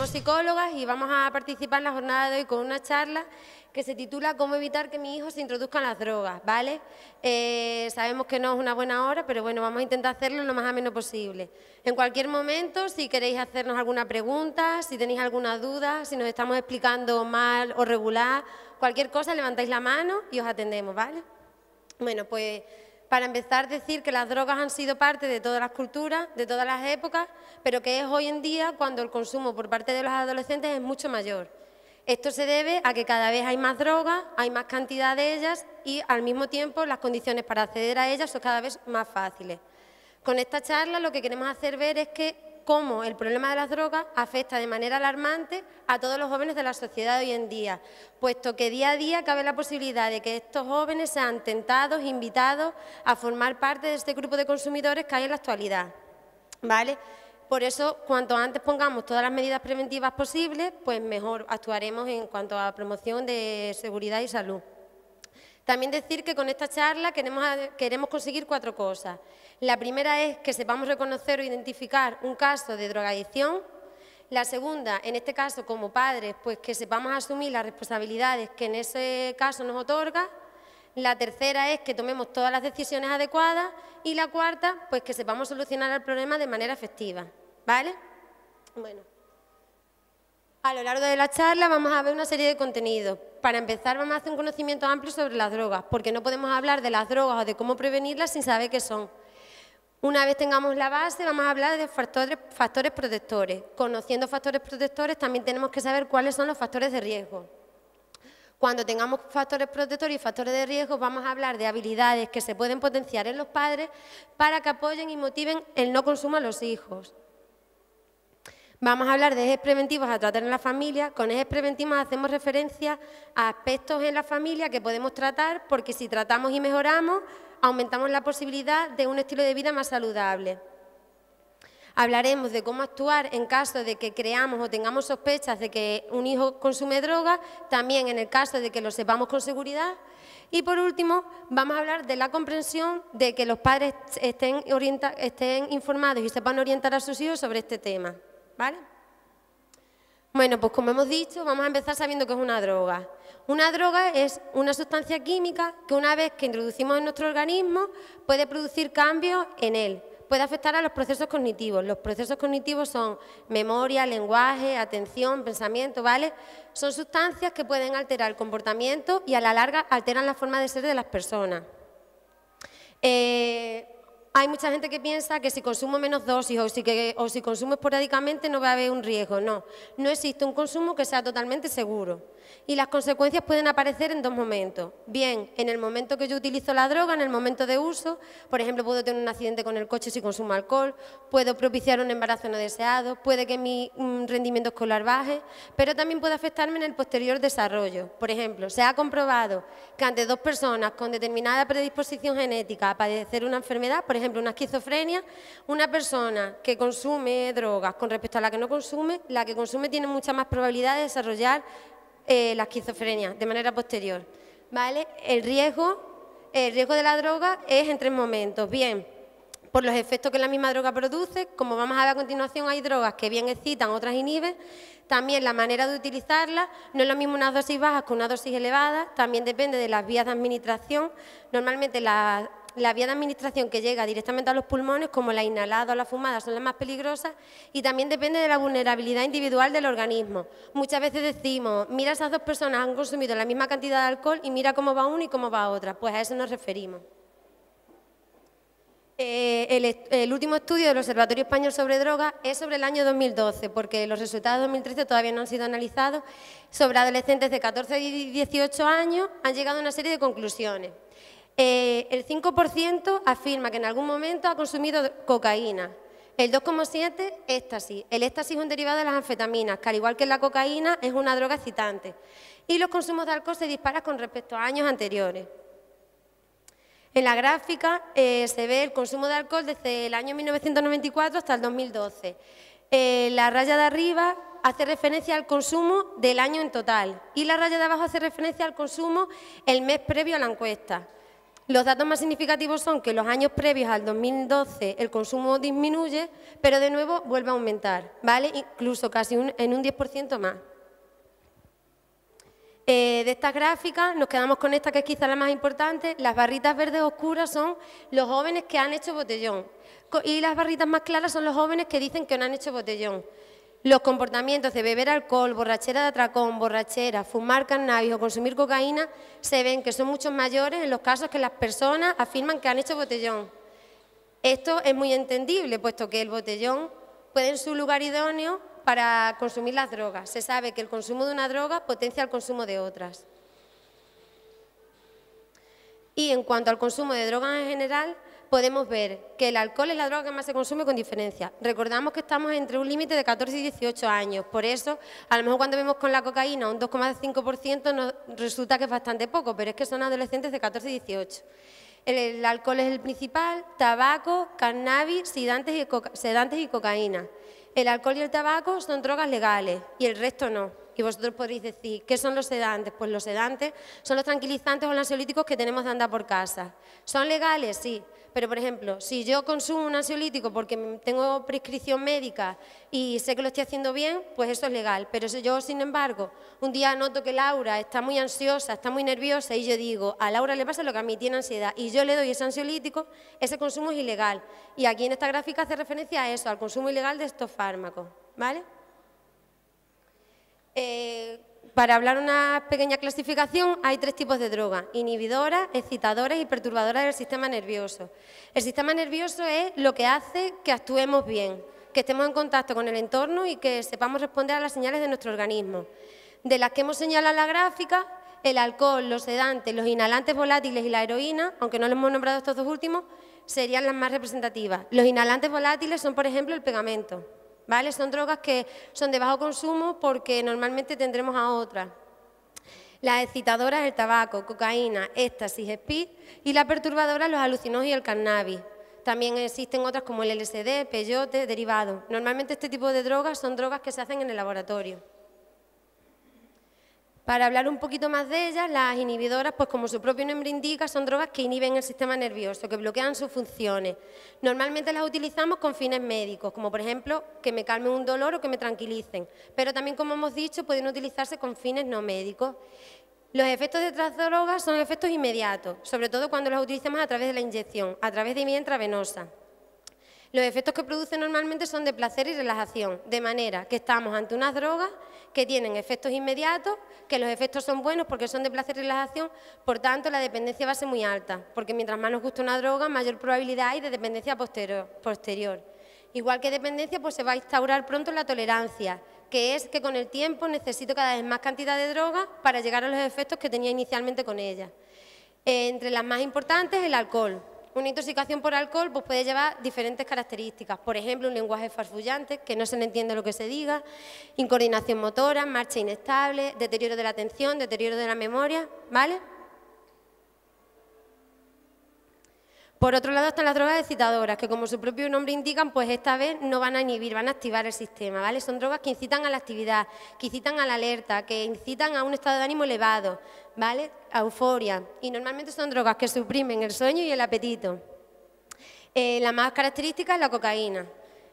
somos psicólogas y vamos a participar en la jornada de hoy con una charla que se titula «Cómo evitar que mi hijo se introduzca en las drogas», ¿vale? Sabemos que no es una buena hora, pero bueno, vamos a intentar hacerlo lo más ameno posible. En cualquier momento, si queréis hacernos alguna pregunta, si tenéis alguna duda, si nos estamos explicando mal o regular, cualquier cosa, levantáis la mano y os atendemos, ¿vale? Bueno, pues para empezar, decir que las drogas han sido parte de todas las culturas, de todas las épocas, pero que es hoy en día cuando el consumo por parte de los adolescentes es mucho mayor. Esto se debe a que cada vez hay más drogas, hay más cantidad de ellas y al mismo tiempo las condiciones para acceder a ellas son cada vez más fáciles. Con esta charla lo que queremos hacer ver es que cómo el problema de las drogas afecta de manera alarmante a todos los jóvenes de la sociedad de hoy en día, puesto que día a día cabe la posibilidad de que estos jóvenes sean tentados, invitados a formar parte de este grupo de consumidores que hay en la actualidad, ¿vale? Por eso, cuanto antes pongamos todas las medidas preventivas posibles, pues mejor actuaremos en cuanto a promoción de seguridad y salud. También decir que con esta charla queremos conseguir 4 cosas. La primera es que sepamos reconocer o identificar un caso de drogadicción. La segunda, en este caso como padres, pues que sepamos asumir las responsabilidades que en ese caso nos otorga. La tercera es que tomemos todas las decisiones adecuadas. Y la cuarta, pues que sepamos solucionar el problema de manera efectiva, ¿vale? Bueno. A lo largo de la charla vamos a ver una serie de contenidos. Para empezar, vamos a hacer un conocimiento amplio sobre las drogas, porque no podemos hablar de las drogas o de cómo prevenirlas sin saber qué son. Una vez tengamos la base, vamos a hablar de factores protectores. Conociendo factores protectores, también tenemos que saber cuáles son los factores de riesgo. Cuando tengamos factores protectores y factores de riesgo, vamos a hablar de habilidades que se pueden potenciar en los padres para que apoyen y motiven el no consumo a los hijos. Vamos a hablar de ejes preventivos a tratar en la familia. Con ejes preventivos hacemos referencia a aspectos en la familia que podemos tratar, porque si tratamos y mejoramos, aumentamos la posibilidad de un estilo de vida más saludable. Hablaremos de cómo actuar en caso de que creamos o tengamos sospechas de que un hijo consume drogas, también en el caso de que lo sepamos con seguridad. Y por último, vamos a hablar de la comprensión de que los padres estén informados y sepan orientar a sus hijos sobre este tema, ¿vale? Bueno, pues como hemos dicho, vamos a empezar sabiendo qué es una droga. Una droga es una sustancia química que una vez que introducimos en nuestro organismo puede producir cambios en él. Puede afectar a los procesos cognitivos. Los procesos cognitivos son memoria, lenguaje, atención, pensamiento, ¿vale? Son sustancias que pueden alterar el comportamiento y a la larga alteran la forma de ser de las personas. Hay mucha gente que piensa que si consumo menos dosis o si consumo esporádicamente no va a haber un riesgo. No existe un consumo que sea totalmente seguro. Y las consecuencias pueden aparecer en 2 momentos. Bien, en el momento que yo utilizo la droga, en el momento de uso, por ejemplo, puedo tener un accidente con el coche si consumo alcohol, puedo propiciar un embarazo no deseado, puede que mi rendimiento escolar baje, pero también puede afectarme en el posterior desarrollo. Por ejemplo, se ha comprobado que ante 2 personas con determinada predisposición genética a padecer una enfermedad, por ejemplo, una esquizofrenia, una persona que consume drogas con respecto a la que consume tiene mucha más probabilidad de desarrollar la esquizofrenia de manera posterior, ¿vale? El riesgo de la droga es en 3 momentos. Bien, por los efectos que la misma droga produce, como vamos a ver a continuación, hay drogas que bien excitan, otras inhiben. También la manera de utilizarla, no es lo mismo unas dosis bajas que una dosis elevada, también depende de las vías de administración. Normalmente la vía de administración que llega directamente a los pulmones, como la inhalada o la fumada, son las más peligrosas, y también depende de la vulnerabilidad individual del organismo. Muchas veces decimos, mira, esas 2 personas han consumido la misma cantidad de alcohol y mira cómo va una y cómo va otra. Pues a eso nos referimos. El último estudio del Observatorio Español sobre Drogas es sobre el año 2012, porque los resultados de 2013 todavía no han sido analizados. Sobre adolescentes de 14 y 18 años han llegado a una serie de conclusiones. El 5% afirma que en algún momento ha consumido cocaína. El 2,7% éxtasis. El éxtasis es un derivado de las anfetaminas, que al igual que la cocaína es una droga excitante. Y los consumos de alcohol se disparan con respecto a años anteriores. En la gráfica se ve el consumo de alcohol desde el año 1994 hasta el 2012. La raya de arriba hace referencia al consumo del año en total y la raya de abajo hace referencia al consumo el mes previo a la encuesta. Los datos más significativos son que los años previos al 2012 el consumo disminuye, pero de nuevo vuelve a aumentar, ¿vale? Incluso casi en un 10% más. De estas gráficas nos quedamos con esta que es quizá la más importante. Las barritas verdes oscuras son los jóvenes que han hecho botellón y las barritas más claras son los jóvenes que dicen que no han hecho botellón. Los comportamientos de beber alcohol, borrachera de atracón, borrachera, fumar cannabis o consumir cocaína se ven que son mucho mayores en los casos que las personas afirman que han hecho botellón. Esto es muy entendible, puesto que el botellón puede ser un lugar idóneo para consumir las drogas. Se sabe que el consumo de una droga potencia el consumo de otras. Y en cuanto al consumo de drogas en general, podemos ver que el alcohol es la droga que más se consume con diferencia. Recordamos que estamos entre un límite de 14 y 18 años, por eso a lo mejor cuando vemos con la cocaína un 2,5% nos resulta que es bastante poco, pero es que son adolescentes de 14 y 18. El alcohol es el principal, tabaco, cannabis, sedantes y cocaína. El alcohol y el tabaco son drogas legales y el resto no. Y vosotros podréis decir, ¿qué son los sedantes? Pues los sedantes son los tranquilizantes o los ansiolíticos que tenemos de andar por casa. ¿Son legales? Sí. Pero, por ejemplo, si yo consumo un ansiolítico porque tengo prescripción médica y sé que lo estoy haciendo bien, pues eso es legal. Pero si yo, sin embargo, un día noto que Laura está muy ansiosa, está muy nerviosa y yo digo, a Laura le pasa lo que a mí, tiene ansiedad, y yo le doy ese ansiolítico, ese consumo es ilegal. Y aquí en esta gráfica hace referencia a eso, al consumo ilegal de estos fármacos, ¿vale? Para hablar una pequeña clasificación, hay 3 tipos de drogas: inhibidoras, excitadoras y perturbadoras del sistema nervioso. El sistema nervioso es lo que hace que actuemos bien, que estemos en contacto con el entorno y que sepamos responder a las señales de nuestro organismo. De las que hemos señalado en la gráfica, el alcohol, los sedantes, los inhalantes volátiles y la heroína, aunque no les hemos nombrado estos dos últimos, serían las más representativas. Los inhalantes volátiles son, por ejemplo, el pegamento, ¿vale? Son drogas que son de bajo consumo porque normalmente tendremos a otras. Las excitadoras, el tabaco, cocaína, éxtasis, speed, y la perturbadora, los alucinógenos y el cannabis. También existen otras como el LSD, peyote, derivados. Normalmente este tipo de drogas son drogas que se hacen en el laboratorio. Para hablar un poquito más de ellas, las inhibidoras, pues como su propio nombre indica, son drogas que inhiben el sistema nervioso, que bloquean sus funciones. Normalmente las utilizamos con fines médicos, como por ejemplo que me calmen un dolor o que me tranquilicen, pero también, como hemos dicho, pueden utilizarse con fines no médicos. Los efectos de estas drogas son efectos inmediatos, sobre todo cuando los utilizamos a través de la inyección, a través de vía intravenosa. Los efectos que producen normalmente son de placer y relajación, de manera que estamos ante unas drogas que tienen efectos inmediatos, que los efectos son buenos porque son de placer y relajación, por tanto la dependencia va a ser muy alta, porque mientras más nos gusta una droga, mayor probabilidad hay de dependencia posterior. Igual que dependencia, pues se va a instaurar pronto la tolerancia, que es que con el tiempo necesito cada vez más cantidad de droga para llegar a los efectos que tenía inicialmente con ella. Entre las más importantes, el alcohol. Una intoxicación por alcohol pues puede llevar diferentes características, por ejemplo, un lenguaje farfullante, que no se le entiende lo que se diga, incoordinación motora, marcha inestable, deterioro de la atención, deterioro de la memoria, ¿vale? Por otro lado están las drogas excitadoras, que como su propio nombre indican, pues esta vez no van a inhibir, van a activar el sistema, ¿vale? Son drogas que incitan a la actividad, que incitan a la alerta, que incitan a un estado de ánimo elevado, ¿vale? A euforia. Y normalmente son drogas que suprimen el sueño y el apetito. La más característica es la cocaína.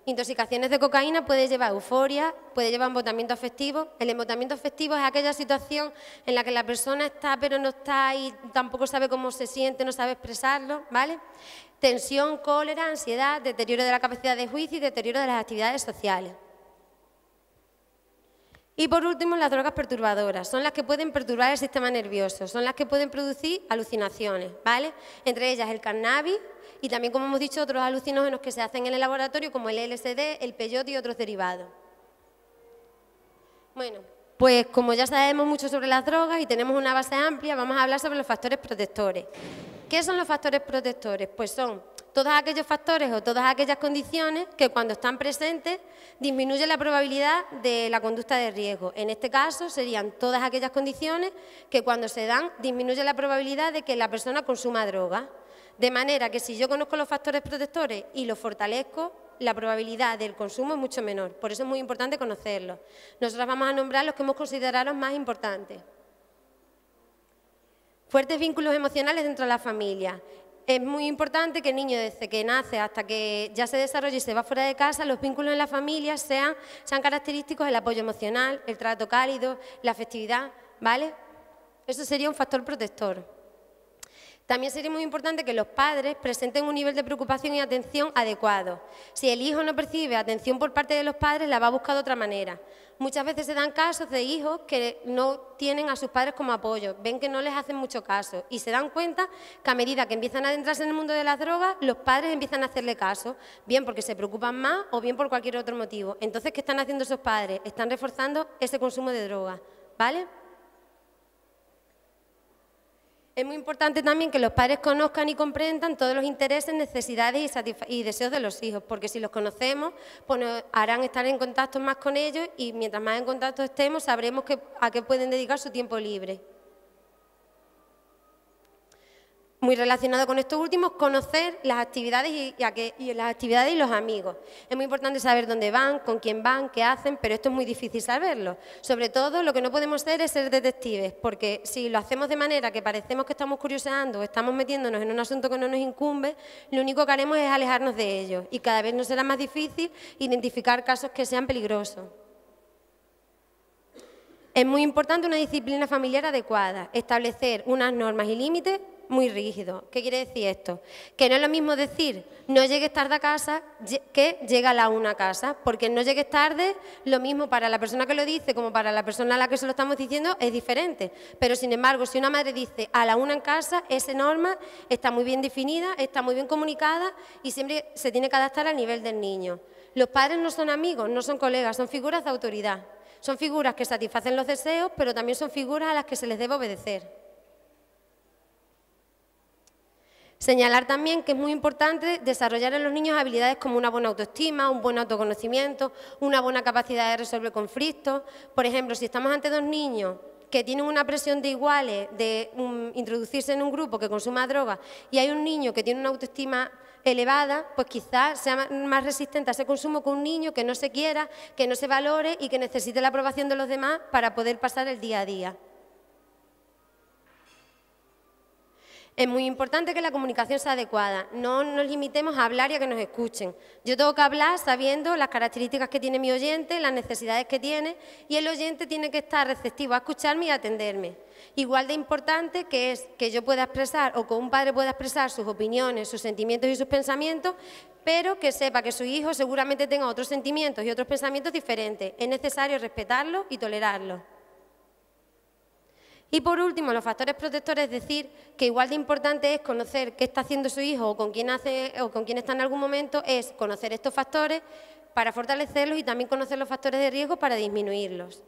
Intoxicaciones de cocaína puede llevar euforia, puede llevar embotamiento afectivo. El embotamiento afectivo es aquella situación en la que la persona está pero no está y tampoco sabe cómo se siente, no sabe expresarlo, ¿vale? Tensión, cólera, ansiedad, deterioro de la capacidad de juicio y deterioro de las actividades sociales. Y por último, las drogas perturbadoras, son las que pueden perturbar el sistema nervioso, son las que pueden producir alucinaciones, ¿vale? Entre ellas el cannabis y también, como hemos dicho, otros alucinógenos que se hacen en el laboratorio como el LSD, el peyote y otros derivados. Bueno, pues como ya sabemos mucho sobre las drogas y tenemos una base amplia, vamos a hablar sobre los factores protectores. ¿Qué son los factores protectores? Pues son todos aquellos factores o todas aquellas condiciones que cuando están presentes disminuyen la probabilidad de la conducta de riesgo. En este caso serían todas aquellas condiciones que cuando se dan disminuyen la probabilidad de que la persona consuma droga. De manera que si yo conozco los factores protectores y los fortalezco, la probabilidad del consumo es mucho menor. Por eso es muy importante conocerlos. Nosotros vamos a nombrar los que hemos considerado los más importantes. Fuertes vínculos emocionales dentro de la familia. Es muy importante que el niño, desde que nace hasta que ya se desarrolla y se va fuera de casa, los vínculos en la familia sean característicos del apoyo emocional, el trato cálido, la afectividad, ¿vale? Eso sería un factor protector. También sería muy importante que los padres presenten un nivel de preocupación y atención adecuado. Si el hijo no percibe atención por parte de los padres, la va a buscar de otra manera. Muchas veces se dan casos de hijos que no tienen a sus padres como apoyo, ven que no les hacen mucho caso y se dan cuenta que a medida que empiezan a adentrarse en el mundo de las drogas, los padres empiezan a hacerle caso, bien porque se preocupan más o bien por cualquier otro motivo. Entonces, ¿qué están haciendo esos padres? Están reforzando ese consumo de drogas, ¿vale? Es muy importante también que los padres conozcan y comprendan todos los intereses, necesidades y deseos de los hijos, porque si los conocemos, pues nos harán estar en contacto más con ellos y mientras más en contacto estemos, sabremos a qué pueden dedicar su tiempo libre. Muy relacionado con estos últimos, conocer las actividades y los amigos. Es muy importante saber dónde van, con quién van, qué hacen, pero esto es muy difícil saberlo. Sobre todo, lo que no podemos hacer es ser detectives, porque si lo hacemos de manera que parecemos que estamos curioseando o estamos metiéndonos en un asunto que no nos incumbe, lo único que haremos es alejarnos de ellos y cada vez nos será más difícil identificar casos que sean peligrosos. Es muy importante una disciplina familiar adecuada, establecer unas normas y límites muy rígido. ¿Qué quiere decir esto? Que no es lo mismo decir no llegues tarde a casa que llega a la 1 a casa, porque no llegues tarde, lo mismo para la persona que lo dice como para la persona a la que se lo estamos diciendo es diferente. Pero sin embargo, si una madre dice a la 1 en casa, esa norma está muy bien definida, está muy bien comunicada y siempre se tiene que adaptar al nivel del niño. Los padres no son amigos, no son colegas, son figuras de autoridad. Son figuras que satisfacen los deseos, pero también son figuras a las que se les debe obedecer. Señalar también que es muy importante desarrollar en los niños habilidades como una buena autoestima, un buen autoconocimiento, una buena capacidad de resolver conflictos. Por ejemplo, si estamos ante dos niños que tienen una presión de iguales de introducirse en un grupo que consuma drogas y hay un niño que tiene una autoestima elevada, pues quizás sea más resistente a ese consumo que un niño que no se quiera, que no se valore y que necesite la aprobación de los demás para poder pasar el día a día. Es muy importante que la comunicación sea adecuada, no nos limitemos a hablar y a que nos escuchen. Yo tengo que hablar sabiendo las características que tiene mi oyente, las necesidades que tiene y el oyente tiene que estar receptivo a escucharme y a atenderme. Igual de importante que es que yo pueda expresar o que un padre pueda expresar sus opiniones, sus sentimientos y sus pensamientos, pero que sepa que su hijo seguramente tenga otros sentimientos y otros pensamientos diferentes. Es necesario respetarlos y tolerarlos. Y por último, los factores protectores, es decir, que igual de importante es conocer qué está haciendo su hijo o con quién está en algún momento, es conocer estos factores para fortalecerlos y también conocer los factores de riesgo para disminuirlos.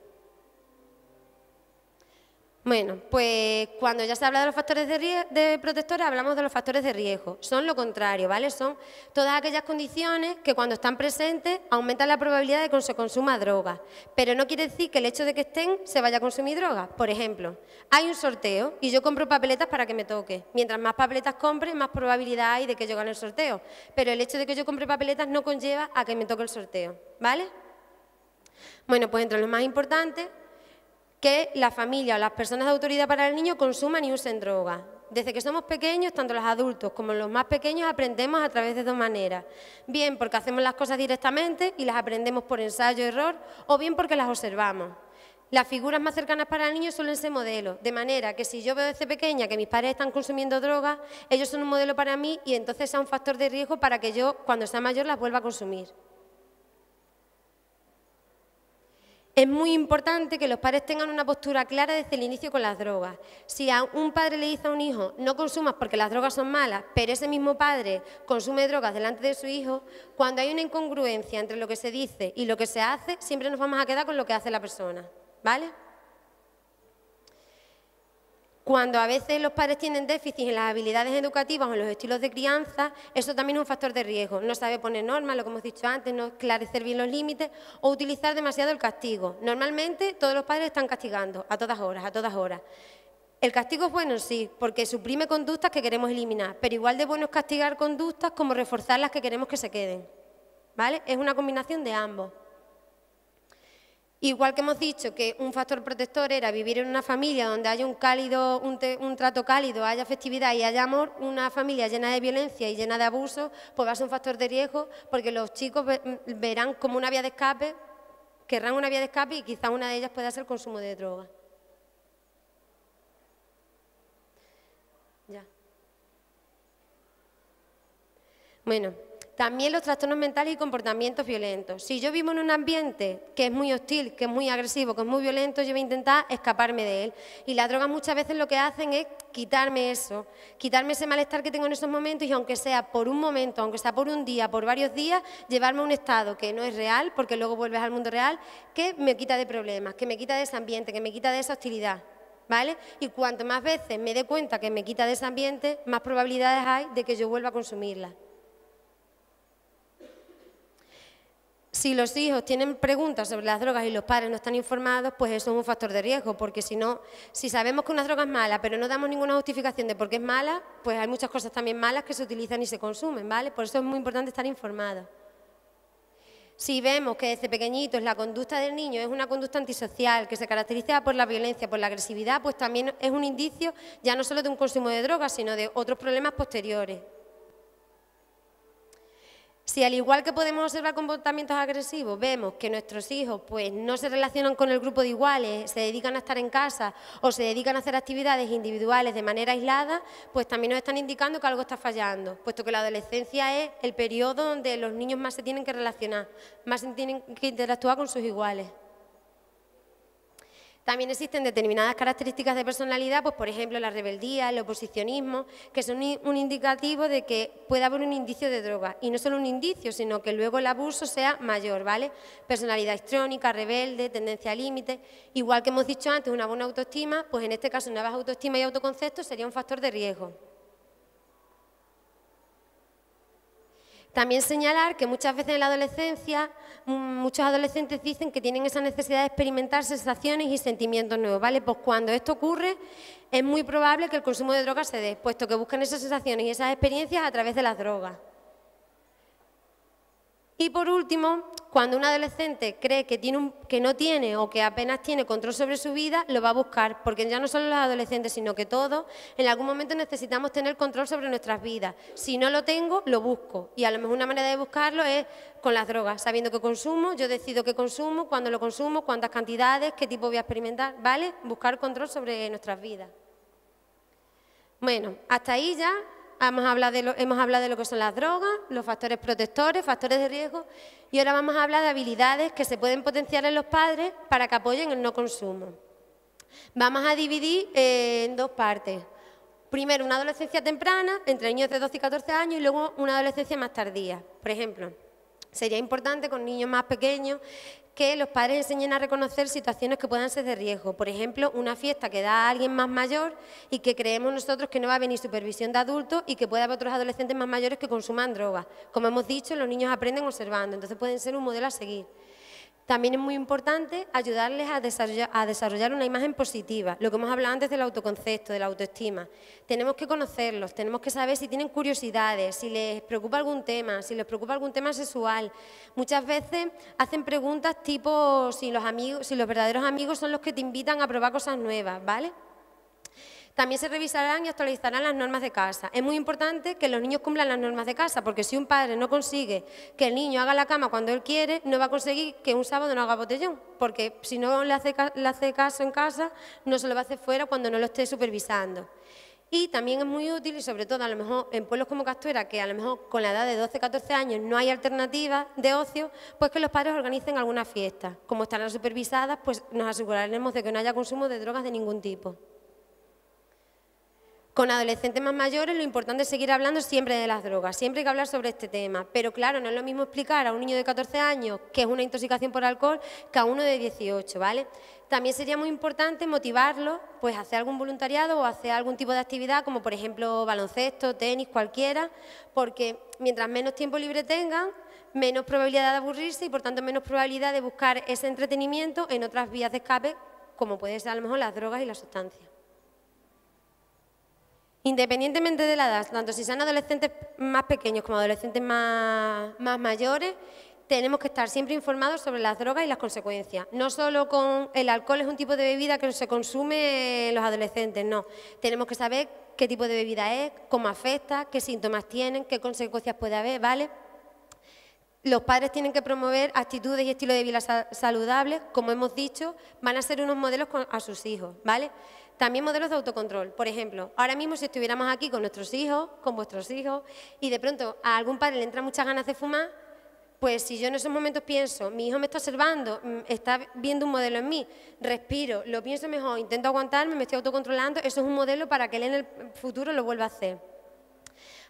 Bueno, pues cuando ya se habla de los factores de protectores, hablamos de los factores de riesgo. Son lo contrario, ¿vale? Son todas aquellas condiciones que cuando están presentes aumentan la probabilidad de que se consuma droga. Pero no quiere decir que el hecho de que estén se vaya a consumir droga. Por ejemplo, hay un sorteo y yo compro papeletas para que me toque. Mientras más papeletas compre, más probabilidad hay de que yo gane el sorteo. Pero el hecho de que yo compre papeletas no conlleva a que me toque el sorteo, ¿vale? Bueno, pues entre los más importantes, que la familia o las personas de autoridad para el niño consuman y usen drogas. Desde que somos pequeños, tanto los adultos como los más pequeños aprendemos a través de dos maneras. Bien porque hacemos las cosas directamente y las aprendemos por ensayo-error, o bien porque las observamos. Las figuras más cercanas para el niño suelen ser modelos, de manera que si yo veo desde pequeña que mis padres están consumiendo drogas, ellos son un modelo para mí y entonces sea un factor de riesgo para que yo, cuando sea mayor, las vuelva a consumir. Es muy importante que los padres tengan una postura clara desde el inicio con las drogas. Si a un padre le dice a un hijo, no consumas porque las drogas son malas, pero ese mismo padre consume drogas delante de su hijo, cuando hay una incongruencia entre lo que se dice y lo que se hace, siempre nos vamos a quedar con lo que hace la persona, ¿vale? Cuando a veces los padres tienen déficit en las habilidades educativas o en los estilos de crianza, eso también es un factor de riesgo. No sabe poner normas, lo que hemos dicho antes, no esclarecer bien los límites o utilizar demasiado el castigo. Normalmente todos los padres están castigando a todas horas, a todas horas. El castigo es bueno, sí, porque suprime conductas que queremos eliminar, pero igual de bueno es castigar conductas como reforzar las que queremos que se queden, ¿vale? Es una combinación de ambos. Igual que hemos dicho que un factor protector era vivir en una familia donde haya un trato cálido, haya festividad y haya amor, una familia llena de violencia y llena de abuso, pues va a ser un factor de riesgo porque los chicos verán como una vía de escape, querrán una vía de escape y quizá una de ellas pueda ser el consumo de drogas. Ya. Bueno. También los trastornos mentales y comportamientos violentos. Si yo vivo en un ambiente que es muy hostil, que es muy agresivo, que es muy violento, yo voy a intentar escaparme de él. Y las drogas muchas veces lo que hacen es quitarme eso, quitarme ese malestar que tengo en esos momentos y aunque sea por un momento, aunque sea por un día, por varios días, llevarme a un estado que no es real, porque luego vuelves al mundo real, que me quita de problemas, que me quita de ese ambiente, que me quita de esa hostilidad. ¿Vale? Y cuanto más veces me dé cuenta que me quita de ese ambiente, más probabilidades hay de que yo vuelva a consumirla. Si los hijos tienen preguntas sobre las drogas y los padres no están informados, pues eso es un factor de riesgo, porque si no, si sabemos que una droga es mala, pero no damos ninguna justificación de por qué es mala, pues hay muchas cosas también malas que se utilizan y se consumen, ¿vale? Por eso es muy importante estar informados. Si vemos que desde pequeñitos la conducta del niño es una conducta antisocial, que se caracteriza por la violencia, por la agresividad, pues también es un indicio ya no solo de un consumo de drogas, sino de otros problemas posteriores. Si al igual que podemos observar comportamientos agresivos, vemos que nuestros hijos pues, no se relacionan con el grupo de iguales, se dedican a estar en casa o se dedican a hacer actividades individuales de manera aislada, pues también nos están indicando que algo está fallando, puesto que la adolescencia es el periodo donde los niños más se tienen que relacionar, más se tienen que interactuar con sus iguales. También existen determinadas características de personalidad, pues por ejemplo la rebeldía, el oposicionismo, que son un indicativo de que puede haber un indicio de droga. Y no solo un indicio, sino que luego el abuso sea mayor, ¿vale? Personalidad histrónica, rebelde, tendencia al límite. Igual que hemos dicho antes, una buena autoestima, pues en este caso una baja autoestima y autoconcepto sería un factor de riesgo. También señalar que muchas veces en la adolescencia, muchos adolescentes dicen que tienen esa necesidad de experimentar sensaciones y sentimientos nuevos, ¿vale? Pues cuando esto ocurre, es muy probable que el consumo de drogas se dé, puesto que buscan esas sensaciones y esas experiencias a través de las drogas. Y por último, cuando un adolescente cree que no tiene o que apenas tiene control sobre su vida, lo va a buscar, porque ya no solo los adolescentes, sino que todos en algún momento necesitamos tener control sobre nuestras vidas. Si no lo tengo, lo busco. Y a lo mejor una manera de buscarlo es con las drogas, sabiendo que consumo, yo decido qué consumo, cuándo lo consumo, cuántas cantidades, qué tipo voy a experimentar, ¿vale? Buscar control sobre nuestras vidas. Bueno, hasta ahí ya. Hemos hablado de lo que son las drogas, los factores protectores, factores de riesgo y ahora vamos a hablar de habilidades que se pueden potenciar en los padres para que apoyen el no consumo. Vamos a dividir en dos partes. Primero, una adolescencia temprana, entre niños de 12 y 14 años y luego una adolescencia más tardía. Por ejemplo, sería importante con niños más pequeños que los padres enseñen a reconocer situaciones que puedan ser de riesgo. Por ejemplo, una fiesta que da a alguien más mayor y que creemos nosotros que no va a venir supervisión de adultos y que puede haber otros adolescentes más mayores que consuman drogas. Como hemos dicho, los niños aprenden observando, entonces pueden ser un modelo a seguir. También es muy importante ayudarles a desarrollar una imagen positiva, lo que hemos hablado antes del autoconcepto, de la autoestima. Tenemos que conocerlos, tenemos que saber si tienen curiosidades, si les preocupa algún tema, si les preocupa algún tema sexual. Muchas veces hacen preguntas tipo si los verdaderos amigos son los que te invitan a probar cosas nuevas, ¿vale? También se revisarán y actualizarán las normas de casa. Es muy importante que los niños cumplan las normas de casa, porque si un padre no consigue que el niño haga la cama cuando él quiere, no va a conseguir que un sábado no haga botellón, porque si no le hace caso en casa, no se lo va a hacer fuera cuando no lo esté supervisando. Y también es muy útil, y sobre todo a lo mejor en pueblos como Castuera, que a lo mejor con la edad de 12-14 años no hay alternativas de ocio, pues que los padres organicen alguna fiesta. Como estarán supervisadas, pues nos aseguraremos de que no haya consumo de drogas de ningún tipo. Con adolescentes más mayores lo importante es seguir hablando siempre de las drogas, siempre hay que hablar sobre este tema, pero claro, no es lo mismo explicar a un niño de 14 años que es una intoxicación por alcohol que a uno de 18, ¿vale? También sería muy importante motivarlos pues, a hacer algún voluntariado o a hacer algún tipo de actividad, como por ejemplo baloncesto, tenis, cualquiera, porque mientras menos tiempo libre tengan, menos probabilidad de aburrirse y por tanto menos probabilidad de buscar ese entretenimiento en otras vías de escape, como pueden ser a lo mejor las drogas y las sustancias. Independientemente de la edad, tanto si son adolescentes más pequeños como adolescentes más mayores, tenemos que estar siempre informados sobre las drogas y las consecuencias. No solo con el alcohol es un tipo de bebida que se consume en los adolescentes, no. Tenemos que saber qué tipo de bebida es, cómo afecta, qué síntomas tienen, qué consecuencias puede haber, ¿vale? Los padres tienen que promover actitudes y estilos de vida saludables, como hemos dicho, van a ser unos modelos a sus hijos, ¿vale? También modelos de autocontrol. Por ejemplo, ahora mismo si estuviéramos aquí con nuestros hijos, con vuestros hijos, y de pronto a algún padre le entran muchas ganas de fumar, pues si yo en esos momentos pienso, mi hijo me está observando, está viendo un modelo en mí, respiro, lo pienso mejor, intento aguantarme, me estoy autocontrolando, eso es un modelo para que él en el futuro lo vuelva a hacer.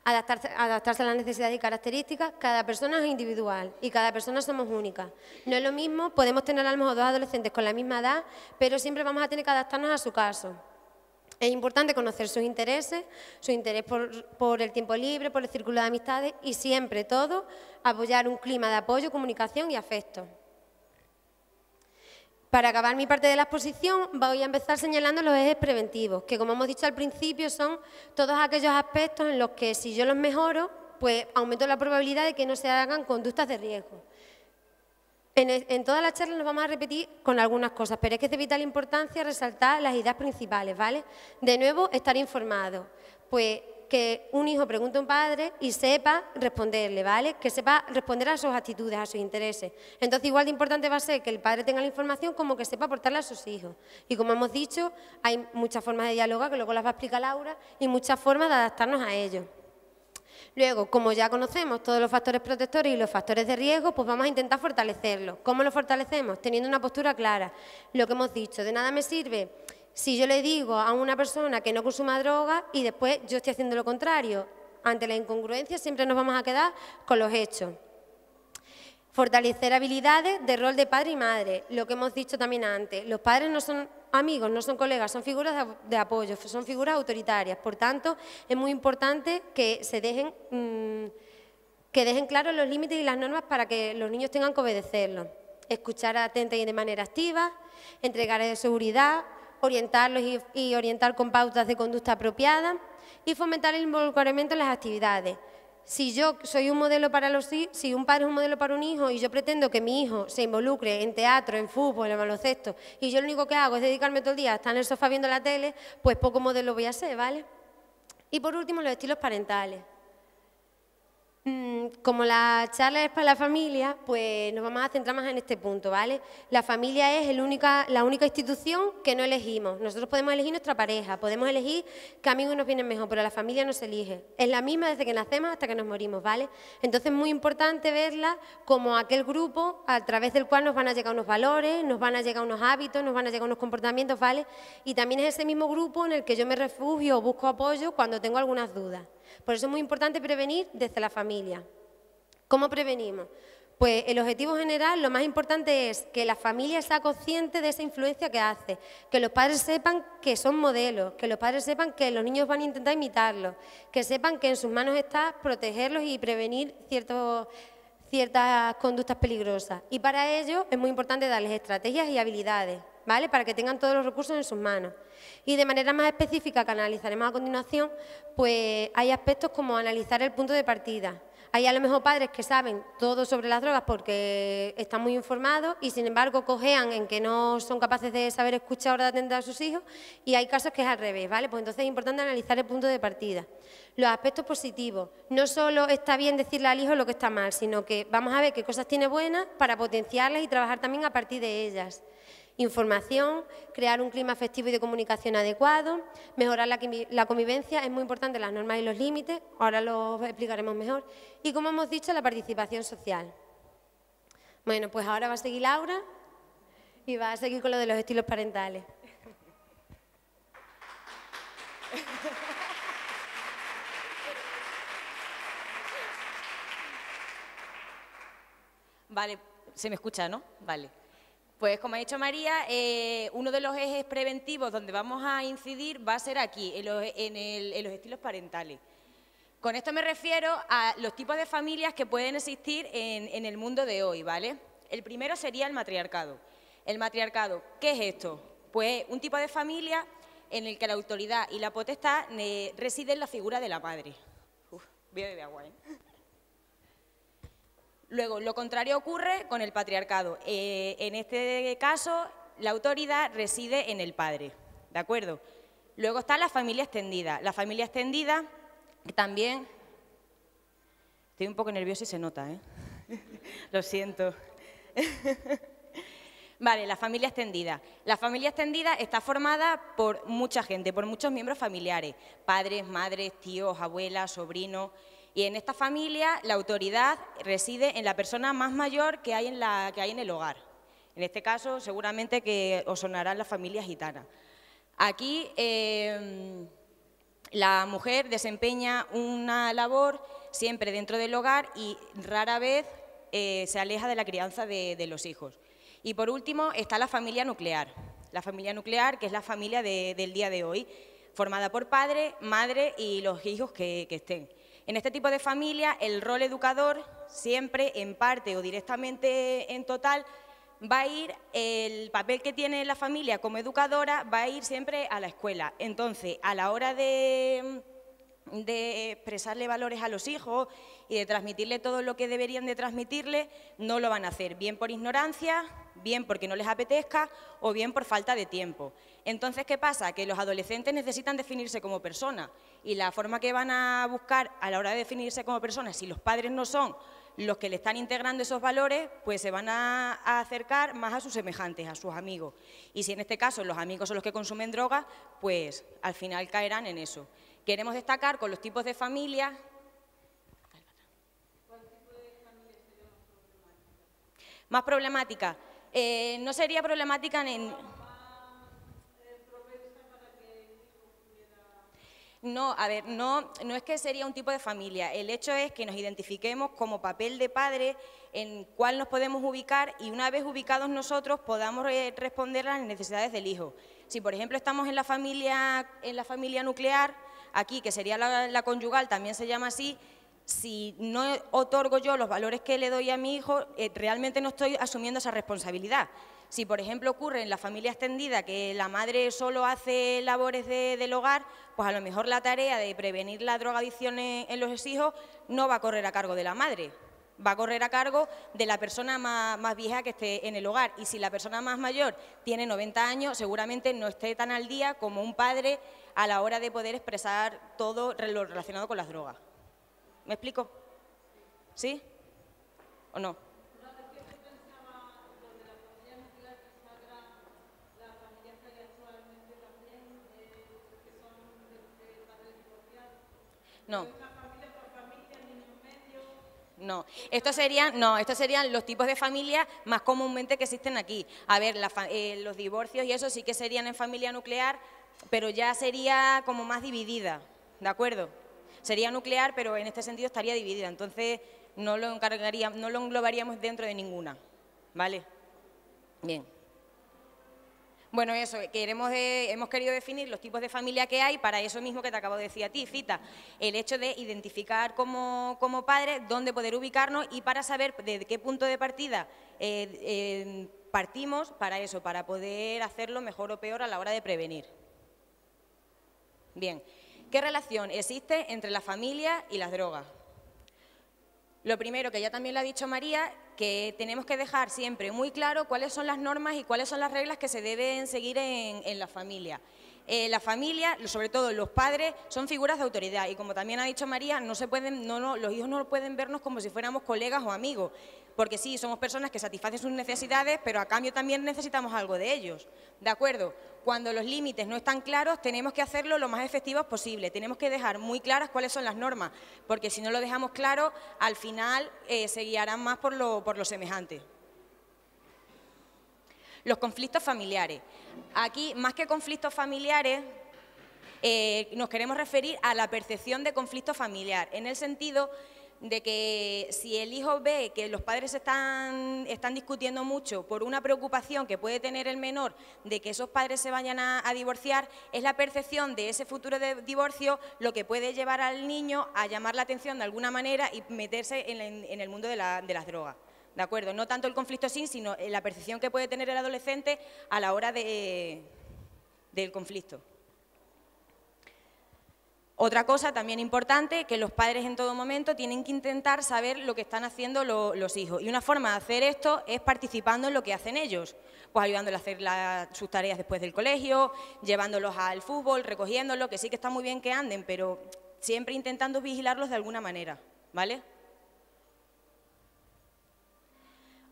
Adaptarse a las necesidades y características, cada persona es individual y cada persona somos únicas. No es lo mismo, podemos tener a lo mejor dos adolescentes con la misma edad, pero siempre vamos a tener que adaptarnos a su caso. Es importante conocer sus intereses, su interés por el tiempo libre, por el círculo de amistades y siempre todo apoyar un clima de apoyo, comunicación y afecto. Para acabar mi parte de la exposición voy a empezar señalando los ejes preventivos, que como hemos dicho al principio son todos aquellos aspectos en los que si yo los mejoro, pues aumento la probabilidad de que no se hagan conductas de riesgo. En todas las charlas nos vamos a repetir con algunas cosas, pero es que es de vital importancia resaltar las ideas principales, ¿vale? De nuevo, estar informado, pues que un hijo pregunte a un padre y sepa responderle, ¿vale? Que sepa responder a sus actitudes, a sus intereses. Entonces, igual de importante va a ser que el padre tenga la información como que sepa aportarla a sus hijos. Y como hemos dicho, hay muchas formas de dialogar, que luego las va a explicar Laura, y muchas formas de adaptarnos a ellos. Luego, como ya conocemos todos los factores protectores y los factores de riesgo, pues vamos a intentar fortalecerlos. ¿Cómo los fortalecemos? Teniendo una postura clara. Lo que hemos dicho, de nada me sirve si yo le digo a una persona que no consuma droga y después yo estoy haciendo lo contrario. Ante la incongruencia siempre nos vamos a quedar con los hechos. Fortalecer habilidades de rol de padre y madre, lo que hemos dicho también antes. Los padres no son amigos, no son colegas, son figuras de apoyo, son figuras autoritarias. Por tanto, es muy importante que dejen claros los límites y las normas para que los niños tengan que obedecerlos. Escuchar atenta y de manera activa, entregar seguridad, orientarlos y orientar con pautas de conducta apropiadas y fomentar el involucramiento en las actividades. Si yo soy un modelo para si un padre es un modelo para un hijo y yo pretendo que mi hijo se involucre en teatro, en fútbol, en baloncesto, y yo lo único que hago es dedicarme todo el día a estar en el sofá viendo la tele, pues poco modelo voy a ser, ¿vale? Y por último, los estilos parentales. Como la charla es para la familia, pues nos vamos a centrar más en este punto, ¿vale? La familia es la única institución que no elegimos. Nosotros podemos elegir nuestra pareja, podemos elegir qué amigos nos vienen mejor, pero la familia no se elige. Es la misma desde que nacemos hasta que nos morimos, ¿vale? Entonces es muy importante verla como aquel grupo a través del cual nos van a llegar unos valores, nos van a llegar unos hábitos, nos van a llegar unos comportamientos, ¿vale? Y también es ese mismo grupo en el que yo me refugio o busco apoyo cuando tengo algunas dudas. Por eso es muy importante prevenir desde la familia. ¿Cómo prevenimos? Pues el objetivo general, lo más importante es que la familia sea consciente de esa influencia que hace, que los padres sepan que son modelos, que los padres sepan que los niños van a intentar imitarlos, que sepan que en sus manos está protegerlos y prevenir ciertas conductas peligrosas. Y para ello es muy importante darles estrategias y habilidades, ¿vale? Para que tengan todos los recursos en sus manos. Y de manera más específica, que analizaremos a continuación, pues hay aspectos como analizar el punto de partida. Hay a lo mejor padres que saben todo sobre las drogas porque están muy informados y sin embargo cojean en que no son capaces de saber escuchar o de atender a sus hijos, y hay casos que es al revés, ¿vale? Pues entonces es importante analizar el punto de partida. Los aspectos positivos. No solo está bien decirle al hijo lo que está mal, sino que vamos a ver qué cosas tiene buenas para potenciarlas y trabajar también a partir de ellas. Información, crear un clima afectivo y de comunicación adecuado, mejorar la convivencia, es muy importante las normas y los límites, ahora lo explicaremos mejor, y como hemos dicho, la participación social. Bueno, pues ahora va a seguir Laura y va a seguir con lo de los estilos parentales. Vale, se me escucha, ¿no? Vale. Pues como ha dicho María, uno de los ejes preventivos donde vamos a incidir va a ser aquí, en los estilos parentales. Con esto me refiero a los tipos de familias que pueden existir en el mundo de hoy, ¿vale? El primero sería el matriarcado. El matriarcado, ¿qué es esto? Pues un tipo de familia en el que la autoridad y la potestad residen en la figura de la madre. Voy a beber agua, ¿eh? Luego, lo contrario ocurre con el patriarcado. En este caso, la autoridad reside en el padre, ¿de acuerdo? Luego está la familia extendida. La familia extendida también... Estoy un poco nerviosa y se nota, ¿eh? Lo siento. Vale, la familia extendida. La familia extendida está formada por mucha gente, por muchos miembros familiares, padres, madres, tíos, abuelas, sobrinos. Y en esta familia la autoridad reside en la persona más mayor que hay en el hogar. En este caso, seguramente que os sonarán las familias gitanas. Aquí la mujer desempeña una labor siempre dentro del hogar y rara vez se aleja de la crianza de los hijos. Y por último está la familia nuclear. La familia nuclear, que es la familia del día de hoy, formada por padre, madre y los hijos que estén. En este tipo de familia, el rol educador siempre, en parte o directamente en total, va a ir, el papel que tiene la familia como educadora va a ir siempre a la escuela. Entonces, a la hora de expresarle valores a los hijos y de transmitirle todo lo que deberían de transmitirle, no lo van a hacer, bien por ignorancia, bien porque no les apetezca o bien por falta de tiempo. Entonces, ¿qué pasa? Que los adolescentes necesitan definirse como personas y la forma que van a buscar a la hora de definirse como personas, si los padres no son los que le están integrando esos valores, pues se van a acercar más a sus semejantes, a sus amigos. Y si en este caso los amigos son los que consumen drogas, pues al final caerán en eso. Queremos destacar con los tipos de familia. ¿Cuál tipo de familia sería más problemática? No sería problemática en... No, a ver, no es que sería un tipo de familia. El hecho es que nos identifiquemos como papel de padre en cuál nos podemos ubicar y una vez ubicados nosotros podamos responder a las necesidades del hijo. Si, por ejemplo, estamos en la familia nuclear, aquí, que sería la conyugal, también se llama así, si no otorgo yo los valores que le doy a mi hijo, realmente no estoy asumiendo esa responsabilidad. Si, por ejemplo, ocurre en la familia extendida que la madre solo hace labores del hogar, pues a lo mejor la tarea de prevenir la drogadicción en los hijos no va a correr a cargo de la madre, va a correr a cargo de la persona más vieja que esté en el hogar. Y si la persona más mayor tiene 90 años, seguramente no esté tan al día como un padre a la hora de poder expresar todo lo relacionado con las drogas. ¿Me explico? ¿Sí? ¿O no? No. No, estos serían los tipos de familia más comúnmente que existen aquí. A ver, los divorcios y eso sí que serían en familia nuclear, pero ya sería como más dividida, ¿de acuerdo? Sería nuclear, pero en este sentido estaría dividida, entonces no lo englobaríamos dentro de ninguna, ¿vale? Bien. Bueno, eso, que hemos querido definir los tipos de familia que hay para eso mismo que te acabo de decir a ti, Cita, el hecho de identificar como padres dónde poder ubicarnos y para saber de qué punto de partida partimos para eso, para poder hacerlo mejor o peor a la hora de prevenir. Bien, ¿qué relación existe entre la familia y las drogas? Lo primero, que ya también lo ha dicho María, que tenemos que dejar siempre muy claro cuáles son las normas y cuáles son las reglas que se deben seguir en la familia. La familia, sobre todo los padres, son figuras de autoridad y como también ha dicho María, los hijos no pueden vernos como si fuéramos colegas o amigos, porque sí, somos personas que satisfacen sus necesidades, pero a cambio también necesitamos algo de ellos, ¿de acuerdo? Cuando los límites no están claros, tenemos que hacerlo lo más efectivos posible, tenemos que dejar muy claras cuáles son las normas, porque si no lo dejamos claro, al final se guiarán más por lo semejante. Los conflictos familiares. Aquí, más que conflictos familiares, nos queremos referir a la percepción de conflicto familiar, en el sentido de que si el hijo ve que los padres están discutiendo mucho por una preocupación que puede tener el menor de que esos padres se vayan a divorciar, es la percepción de ese futuro de divorcio lo que puede llevar al niño a llamar la atención de alguna manera y meterse en el mundo de las drogas. ¿De acuerdo? No tanto el conflicto sí, sino la percepción que puede tener el adolescente a la hora del conflicto. Otra cosa también importante, que los padres en todo momento tienen que intentar saber lo que están haciendo los hijos. Y una forma de hacer esto es participando en lo que hacen ellos, pues ayudándoles a hacer sus tareas después del colegio, llevándolos al fútbol, recogiéndolos, que sí que está muy bien que anden, pero siempre intentando vigilarlos de alguna manera, ¿vale?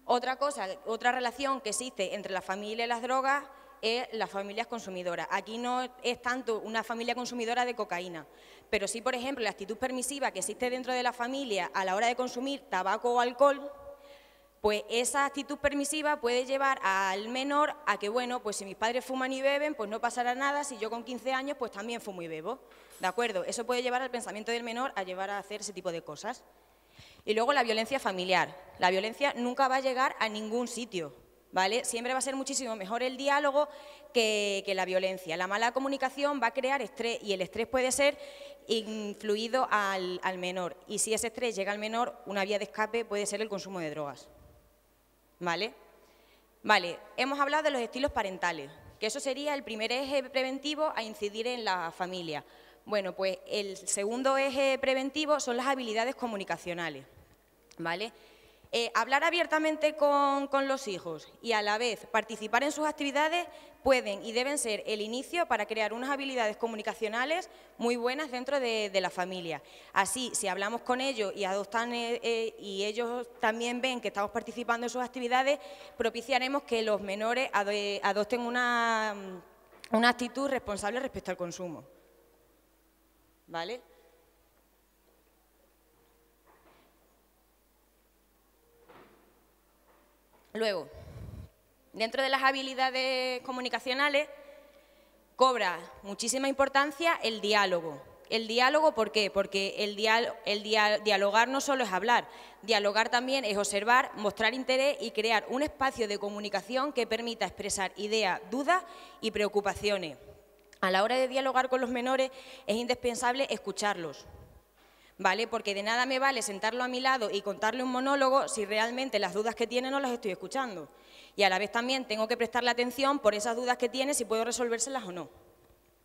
Otra cosa, otra relación que existe entre la familia y las drogas es las familias consumidoras. Aquí no es tanto una familia consumidora de cocaína, pero sí, por ejemplo, la actitud permisiva que existe dentro de la familia a la hora de consumir tabaco o alcohol, pues esa actitud permisiva puede llevar al menor a que, bueno, pues si mis padres fuman y beben, pues no pasará nada, si yo con 15 años pues también fumo y bebo, ¿de acuerdo? Eso puede llevar al pensamiento del menor a llevar a hacer ese tipo de cosas. Y luego la violencia familiar. La violencia nunca va a llegar a ningún sitio, ¿vale? Siempre va a ser muchísimo mejor el diálogo que la violencia. La mala comunicación va a crear estrés y el estrés puede ser influido al menor. Y si ese estrés llega al menor, una vía de escape puede ser el consumo de drogas, ¿vale? Vale, hemos hablado de los estilos parentales, que eso sería el primer eje preventivo a incidir en la familia. Bueno, pues el segundo eje preventivo son las habilidades comunicacionales, ¿vale? Hablar abiertamente con los hijos y a la vez participar en sus actividades pueden y deben ser el inicio para crear unas habilidades comunicacionales muy buenas dentro de la familia. Así, si hablamos con ellos y adoptan y ellos también ven que estamos participando en sus actividades, propiciaremos que los menores adopten una actitud responsable respecto al consumo, ¿vale? Luego, dentro de las habilidades comunicacionales, cobra muchísima importancia el diálogo. El diálogo, ¿por qué? Porque dialogar no solo es hablar, dialogar también es observar, mostrar interés y crear un espacio de comunicación que permita expresar ideas, dudas y preocupaciones. A la hora de dialogar con los menores es indispensable escucharlos, ¿vale? Porque de nada me vale sentarlo a mi lado y contarle un monólogo si realmente las dudas que tiene no las estoy escuchando. Y a la vez también tengo que prestarle atención por esas dudas que tiene, si puedo resolvérselas o no,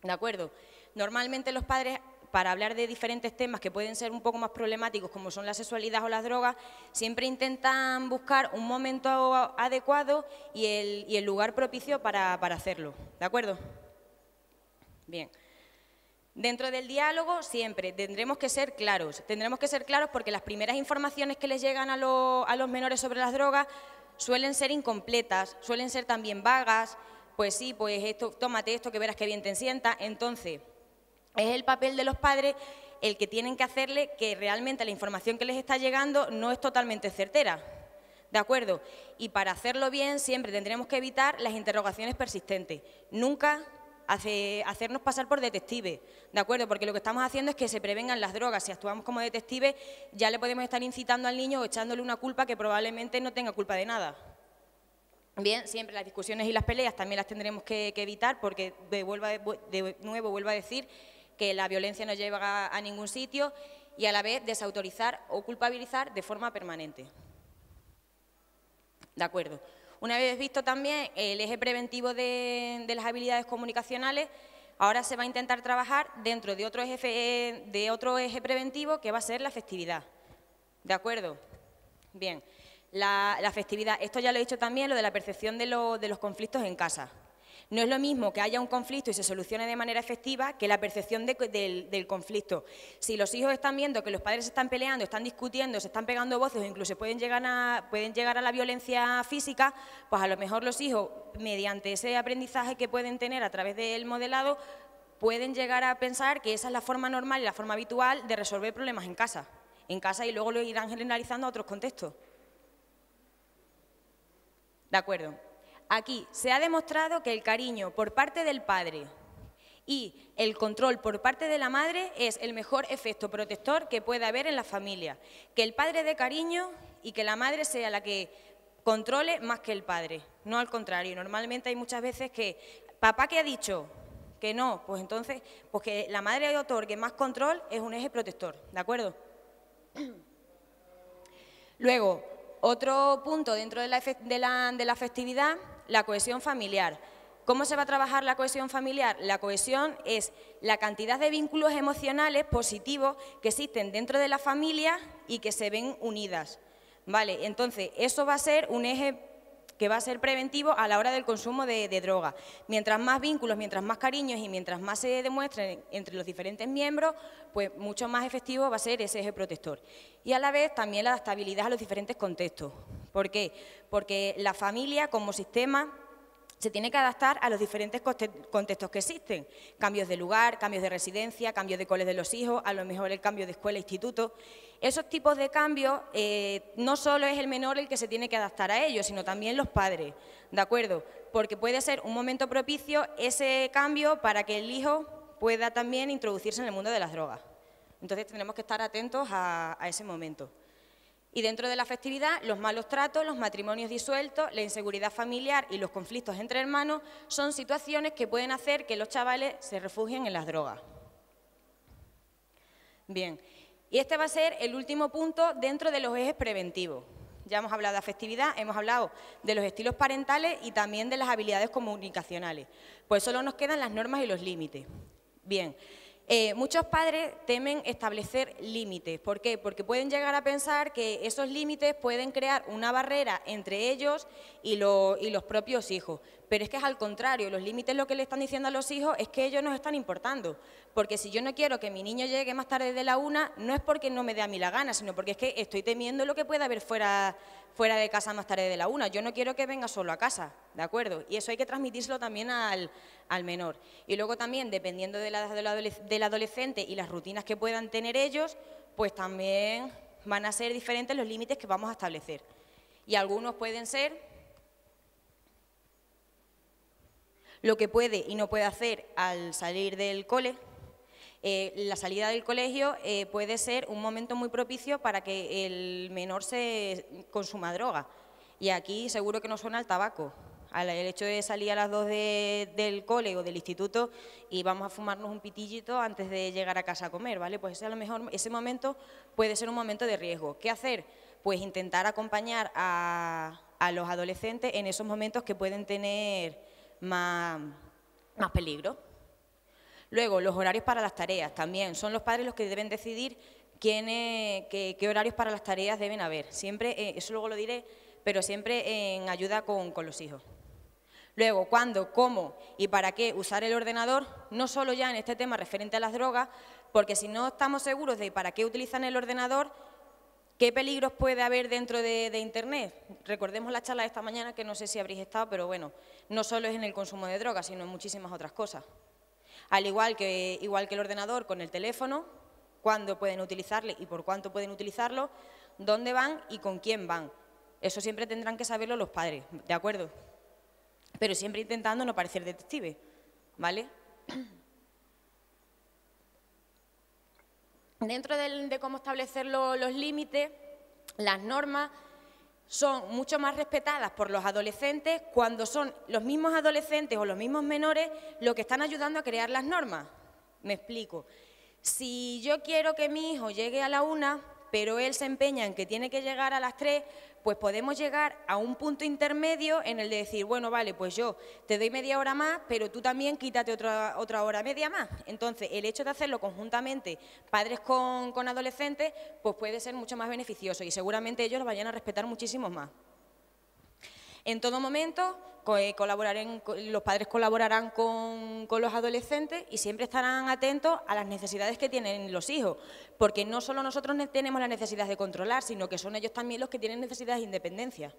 ¿de acuerdo? Normalmente los padres, para hablar de diferentes temas que pueden ser un poco más problemáticos, como son la sexualidad o las drogas, siempre intentan buscar un momento adecuado y el lugar propicio para hacerlo, ¿de acuerdo? Bien. Dentro del diálogo siempre tendremos que ser claros porque las primeras informaciones que les llegan a los menores sobre las drogas suelen ser incompletas, suelen ser también vagas, pues sí, pues esto, tómate esto que verás qué bien te sienta. Entonces, es el papel de los padres el que tienen que hacerle que realmente la información que les está llegando no es totalmente certera, ¿de acuerdo? Y para hacerlo bien siempre tendremos que evitar las interrogaciones persistentes, nunca hacernos pasar por detectives, ¿de acuerdo? Porque lo que estamos haciendo es que se prevengan las drogas. Si actuamos como detectives, ya le podemos estar incitando al niño o echándole una culpa que probablemente no tenga culpa de nada. Bien, siempre las discusiones y las peleas también las tendremos que evitar porque, de nuevo vuelvo a decir, que la violencia no lleva a ningún sitio y a la vez desautorizar o culpabilizar de forma permanente. ¿De acuerdo? Una vez visto también el eje preventivo de las habilidades comunicacionales, ahora se va a intentar trabajar dentro de otro eje preventivo que va a ser la afectividad. ¿De acuerdo? Bien, la afectividad, esto ya lo he dicho también, lo de la percepción de los conflictos en casa. No es lo mismo que haya un conflicto y se solucione de manera efectiva que la percepción del conflicto. Si los hijos están viendo que los padres se están peleando, están discutiendo, se están pegando voces o incluso pueden llegar a la violencia física, pues a lo mejor los hijos, mediante ese aprendizaje que pueden tener a través del modelado, pueden llegar a pensar que esa es la forma normal y la forma habitual de resolver problemas en casa y luego lo irán generalizando a otros contextos. ¿De acuerdo? Aquí se ha demostrado que el cariño por parte del padre y el control por parte de la madre es el mejor efecto protector que puede haber en la familia. Que el padre dé cariño y que la madre sea la que controle más que el padre, no al contrario. Normalmente hay muchas veces que, papá que ha dicho que no, pues entonces, pues que la madre otorgue más control es un eje protector, ¿de acuerdo? Luego, otro punto dentro de la afectividad, la cohesión familiar. ¿Cómo se va a trabajar la cohesión familiar? La cohesión es la cantidad de vínculos emocionales positivos que existen dentro de la familia y que se ven unidas, ¿vale? Entonces, eso va a ser un eje que va a ser preventivo a la hora del consumo de droga. Mientras más vínculos, mientras más cariños y mientras más se demuestren entre los diferentes miembros, pues mucho más efectivo va a ser ese eje protector. Y a la vez también la adaptabilidad a los diferentes contextos. ¿Por qué? Porque la familia como sistema se tiene que adaptar a los diferentes contextos que existen. Cambios de lugar, cambios de residencia, cambios de coles de los hijos, a lo mejor el cambio de escuela, instituto. Esos tipos de cambios no solo es el menor el que se tiene que adaptar a ellos, sino también los padres, ¿de acuerdo? Porque puede ser un momento propicio ese cambio para que el hijo pueda también introducirse en el mundo de las drogas. Entonces tenemos que estar atentos a ese momento. Y dentro de la afectividad, los malos tratos, los matrimonios disueltos, la inseguridad familiar y los conflictos entre hermanos son situaciones que pueden hacer que los chavales se refugien en las drogas. Bien, y este va a ser el último punto dentro de los ejes preventivos. Ya hemos hablado de afectividad, hemos hablado de los estilos parentales y también de las habilidades comunicacionales. Pues solo nos quedan las normas y los límites. Bien. Muchos padres temen establecer límites. ¿Por qué? Porque pueden llegar a pensar que esos límites pueden crear una barrera entre ellos y los propios hijos. Pero es que es al contrario, los límites lo que le están diciendo a los hijos es que ellos nos están importando. Porque si yo no quiero que mi niño llegue más tarde de la 1, no es porque no me dé a mí la gana, sino porque es que estoy temiendo lo que pueda haber fuera de casa más tarde de la 1. Yo no quiero que venga solo a casa, ¿de acuerdo? Y eso hay que transmitírselo también al menor. Y luego también, dependiendo de la edad del adolescente y las rutinas que puedan tener ellos, pues también van a ser diferentes los límites que vamos a establecer. Y algunos pueden ser lo que puede y no puede hacer al salir del cole. La salida del colegio puede ser un momento muy propicio para que el menor se consuma droga. Y aquí seguro que no suena el tabaco. El hecho de salir a las 2 del cole o del instituto y vamos a fumarnos un pitillito antes de llegar a casa a comer, ¿vale? Pues a lo mejor ese momento puede ser un momento de riesgo. ¿Qué hacer? Pues intentar acompañar a los adolescentes en esos momentos que pueden tener más peligro. Luego, los horarios para las tareas también. Son los padres los que deben decidir qué horarios para las tareas deben haber. Siempre, eso luego lo diré, pero siempre en ayuda con los hijos. Luego, cuándo, cómo y para qué usar el ordenador, no solo ya en este tema referente a las drogas, porque si no estamos seguros de para qué utilizan el ordenador, ¿qué peligros puede haber dentro de Internet? Recordemos la charla de esta mañana, que no sé si habréis estado, pero bueno, no solo es en el consumo de drogas, sino en muchísimas otras cosas. Al igual que el ordenador con el teléfono, cuándo pueden utilizarlo y por cuánto pueden utilizarlo, dónde van y con quién van. Eso siempre tendrán que saberlo los padres, ¿de acuerdo? Pero siempre intentando no parecer detective, ¿vale? Dentro de cómo establecer los límites, las normas son mucho más respetadas por los adolescentes cuando son los mismos adolescentes o los mismos menores los que están ayudando a crear las normas. Me explico. Si yo quiero que mi hijo llegue a la 1, pero él se empeña en que tiene que llegar a las 3, pues podemos llegar a un punto intermedio en el de decir, bueno, vale, pues yo te doy media hora más, pero tú también quítate otra hora media más. Entonces, el hecho de hacerlo conjuntamente, padres con adolescentes, pues puede ser mucho más beneficioso y seguramente ellos lo vayan a respetar muchísimo más. En todo momento, los padres colaborarán con los adolescentes y siempre estarán atentos a las necesidades que tienen los hijos, porque no solo nosotros tenemos la necesidad de controlar, sino que son ellos también los que tienen necesidades de independencia.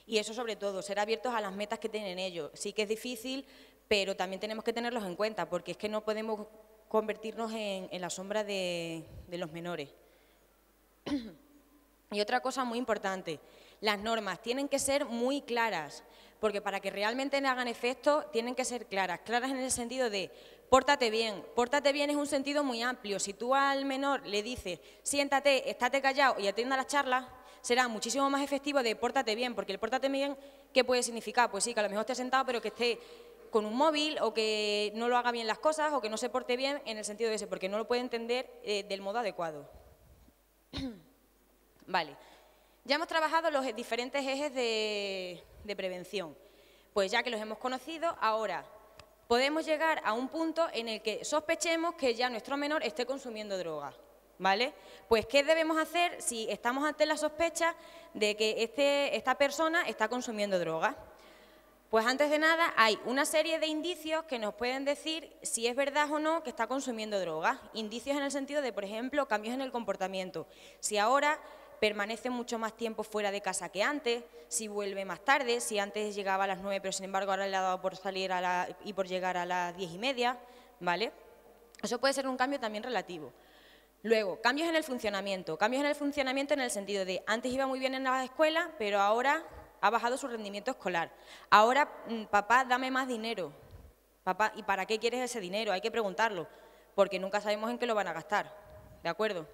Y eso sobre todo, ser abiertos a las metas que tienen ellos. Sí que es difícil, pero también tenemos que tenerlos en cuenta, porque es que no podemos convertirnos en la sombra de los menores. Y otra cosa muy importante, las normas tienen que ser muy claras, porque para que realmente hagan efecto tienen que ser claras en el sentido de pórtate bien. Pórtate bien es un sentido muy amplio. Si tú al menor le dices siéntate, estate callado y atienda las charlas, será muchísimo más efectivo de pórtate bien, porque el pórtate bien, ¿qué puede significar? Pues sí, que a lo mejor esté sentado pero que esté con un móvil o que no lo haga bien las cosas o que no se porte bien en el sentido de ese, porque no lo puede entender del modo adecuado. Vale, ya hemos trabajado los diferentes ejes de prevención. Pues ya que los hemos conocido, ahora podemos llegar a un punto en el que sospechemos que ya nuestro menor esté consumiendo droga, ¿vale? Pues, ¿qué debemos hacer si estamos ante la sospecha de que esta persona está consumiendo droga? Pues antes de nada hay una serie de indicios que nos pueden decir si es verdad o no que está consumiendo droga. Indicios en el sentido de, por ejemplo, cambios en el comportamiento. Si ahora permanece mucho más tiempo fuera de casa que antes, si vuelve más tarde, si antes llegaba a las 9, pero sin embargo ahora le ha dado por salir y por llegar a las 10:30, ¿vale? Eso puede ser un cambio también relativo. Luego, cambios en el funcionamiento. Cambios en el funcionamiento en el sentido de, antes iba muy bien en la escuela, pero ahora ha bajado su rendimiento escolar. Ahora, papá, dame más dinero. Papá, ¿y para qué quieres ese dinero? Hay que preguntarlo, porque nunca sabemos en qué lo van a gastar, ¿de acuerdo?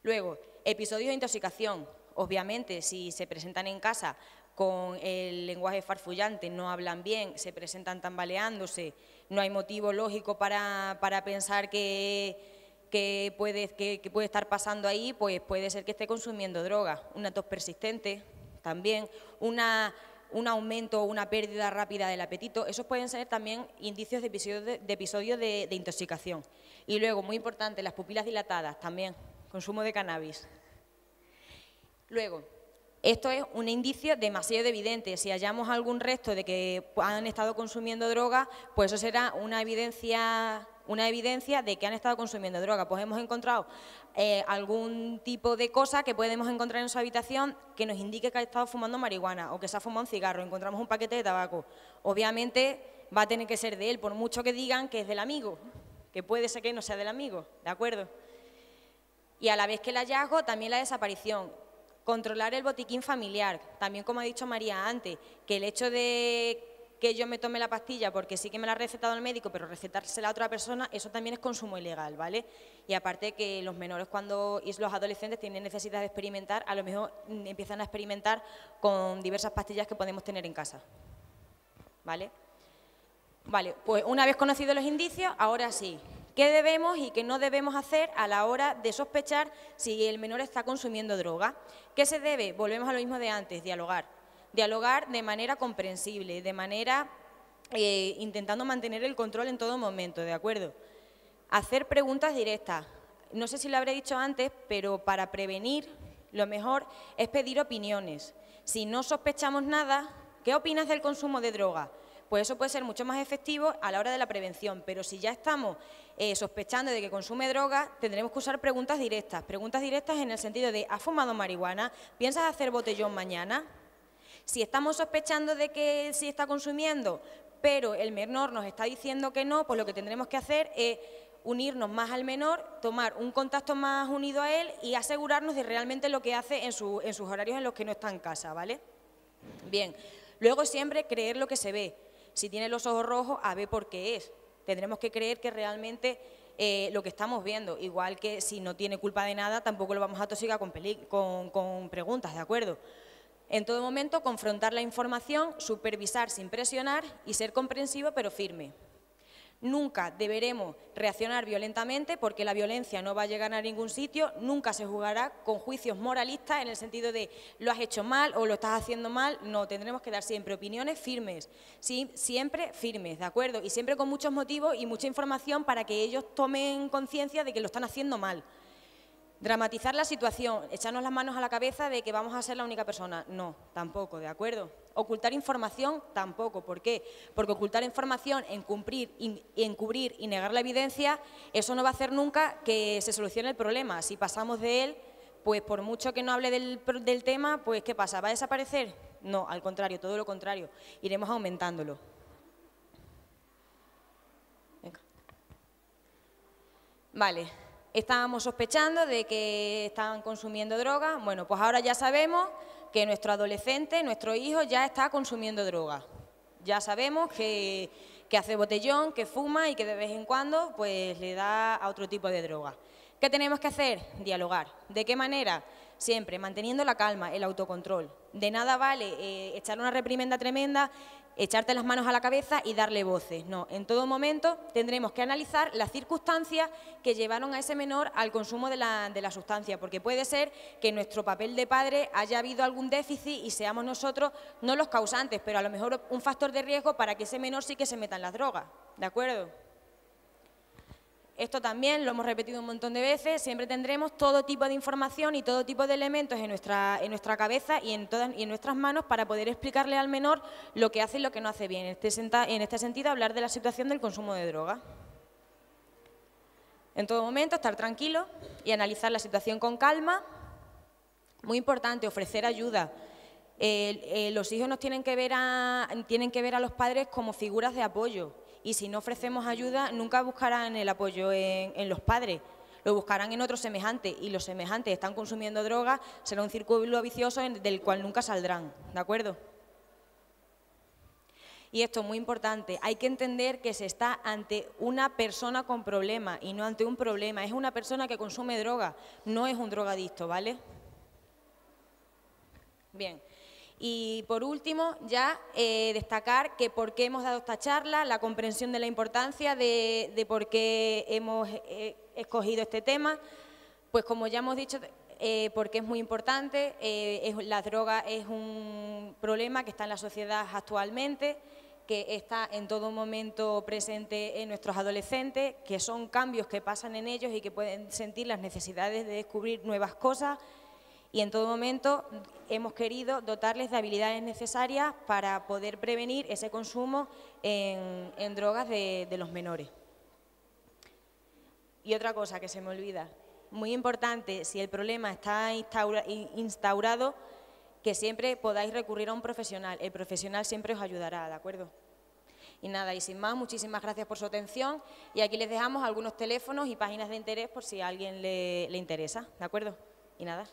Luego, episodios de intoxicación. Obviamente, si se presentan en casa con el lenguaje farfullante, no hablan bien, se presentan tambaleándose, no hay motivo lógico para pensar que puede estar pasando ahí, pues puede ser que esté consumiendo droga. Una tos persistente, también un aumento o una pérdida rápida del apetito, esos pueden ser también indicios de episodios de intoxicación. Y luego, muy importante, las pupilas dilatadas, también, consumo de cannabis. Luego, esto es un indicio demasiado evidente. Si hallamos algún resto de que han estado consumiendo droga, pues eso será una evidencia de que han estado consumiendo droga. Pues hemos encontrado algún tipo de cosa que podemos encontrar en su habitación que nos indique que ha estado fumando marihuana o que se ha fumado un cigarro, encontramos un paquete de tabaco. Obviamente va a tener que ser de él, por mucho que digan que es del amigo, que puede ser que no sea del amigo, ¿de acuerdo? Y a la vez que el hallazgo, también la desaparición. Controlar el botiquín familiar, también como ha dicho María antes, que el hecho de que yo me tome la pastilla porque sí que me la ha recetado el médico, pero recetársela a otra persona, eso también es consumo ilegal, ¿vale? Y aparte que los menores y los adolescentes tienen necesidad de experimentar, a lo mejor empiezan a experimentar con diversas pastillas que podemos tener en casa, ¿vale? Vale, pues una vez conocidos los indicios, ahora sí, ¿qué debemos y qué no debemos hacer a la hora de sospechar si el menor está consumiendo droga? ¿Qué se debe? Volvemos a lo mismo de antes, dialogar. Dialogar de manera comprensible, de manera intentando mantener el control en todo momento, ¿de acuerdo? Hacer preguntas directas. No sé si lo habré dicho antes, pero para prevenir lo mejor es pedir opiniones. Si no sospechamos nada, ¿qué opinas del consumo de droga? Pues eso puede ser mucho más efectivo a la hora de la prevención, pero si ya estamos sospechando de que consume droga, tendremos que usar preguntas directas en el sentido de ¿has fumado marihuana? ¿Piensas hacer botellón mañana? Si estamos sospechando de que sí está consumiendo, pero el menor nos está diciendo que no, pues lo que tendremos que hacer es unirnos más al menor, tomar un contacto más unido a él y asegurarnos de realmente lo que hace en sus horarios en los que no está en casa, ¿vale? Bien, luego siempre creer lo que se ve. Si tiene los ojos rojos, a ver por qué es. Tendremos que creer que realmente lo que estamos viendo, igual que si no tiene culpa de nada, tampoco lo vamos a atosigar con preguntas, ¿de acuerdo? En todo momento, confrontar la información, supervisar sin presionar y ser comprensivo pero firme. Nunca deberemos reaccionar violentamente porque la violencia no va a llegar a ningún sitio, nunca se jugará con juicios moralistas en el sentido de lo has hecho mal o lo estás haciendo mal, no, tendremos que dar siempre opiniones firmes, ¿sí? Siempre firmes, ¿de acuerdo? Y siempre con muchos motivos y mucha información para que ellos tomen conciencia de que lo están haciendo mal. Dramatizar la situación, echarnos las manos a la cabeza de que vamos a ser la única persona, no, tampoco, ¿de acuerdo? Ocultar información, tampoco, ¿por qué? Porque ocultar información, encubrir y negar la evidencia, eso no va a hacer nunca que se solucione el problema. Si pasamos de él, pues por mucho que no hable del tema, pues ¿qué pasa? ¿Va a desaparecer? No, al contrario, todo lo contrario, iremos aumentándolo. Venga. Vale. Estábamos sospechando de que estaban consumiendo droga, bueno, pues ahora ya sabemos que nuestro adolescente, nuestro hijo, ya está consumiendo droga. Ya sabemos que hace botellón, que fuma y que de vez en cuando pues le da a otro tipo de droga. ¿Qué tenemos que hacer? Dialogar. ¿De qué manera? Siempre manteniendo la calma, el autocontrol. De nada vale echar una reprimenda tremenda echarte las manos a la cabeza y darle voces. No, en todo momento tendremos que analizar las circunstancias que llevaron a ese menor al consumo de la sustancia, porque puede ser que en nuestro papel de padre haya habido algún déficit y seamos nosotros no los causantes, pero a lo mejor un factor de riesgo para que ese menor sí que se meta en las drogas, ¿de acuerdo? Esto también lo hemos repetido un montón de veces, siempre tendremos todo tipo de información y todo tipo de elementos en nuestra cabeza y en nuestras manos para poder explicarle al menor lo que hace y lo que no hace bien. En este sentido, hablar de la situación del consumo de droga. En todo momento, estar tranquilo y analizar la situación con calma. Muy importante, ofrecer ayuda. Los hijos nos tienen que ver a los padres como figuras de apoyo. Y si no ofrecemos ayuda, nunca buscarán el apoyo en los padres, lo buscarán en otros semejantes, y los semejantes están consumiendo drogas, será un círculo vicioso del cual nunca saldrán, ¿de acuerdo? Y esto es muy importante, hay que entender que se está ante una persona con problemas y no ante un problema, es una persona que consume droga, no es un drogadicto, ¿vale? Bien. Y por último, ya destacar que por qué hemos dado esta charla, la comprensión de la importancia de por qué hemos escogido este tema, pues como ya hemos dicho, porque es muy importante, la droga es un problema que está en la sociedad actualmente, que está en todo momento presente en nuestros adolescentes, que son cambios que pasan en ellos y que pueden sentir las necesidades de descubrir nuevas cosas. Y en todo momento hemos querido dotarles de habilidades necesarias para poder prevenir ese consumo en drogas de los menores. Y otra cosa que se me olvida, muy importante, si el problema está instaurado, que siempre podáis recurrir a un profesional. El profesional siempre os ayudará, ¿de acuerdo? Y nada, y sin más, muchísimas gracias por su atención. Y aquí les dejamos algunos teléfonos y páginas de interés por si a alguien le interesa, ¿de acuerdo? Y nada.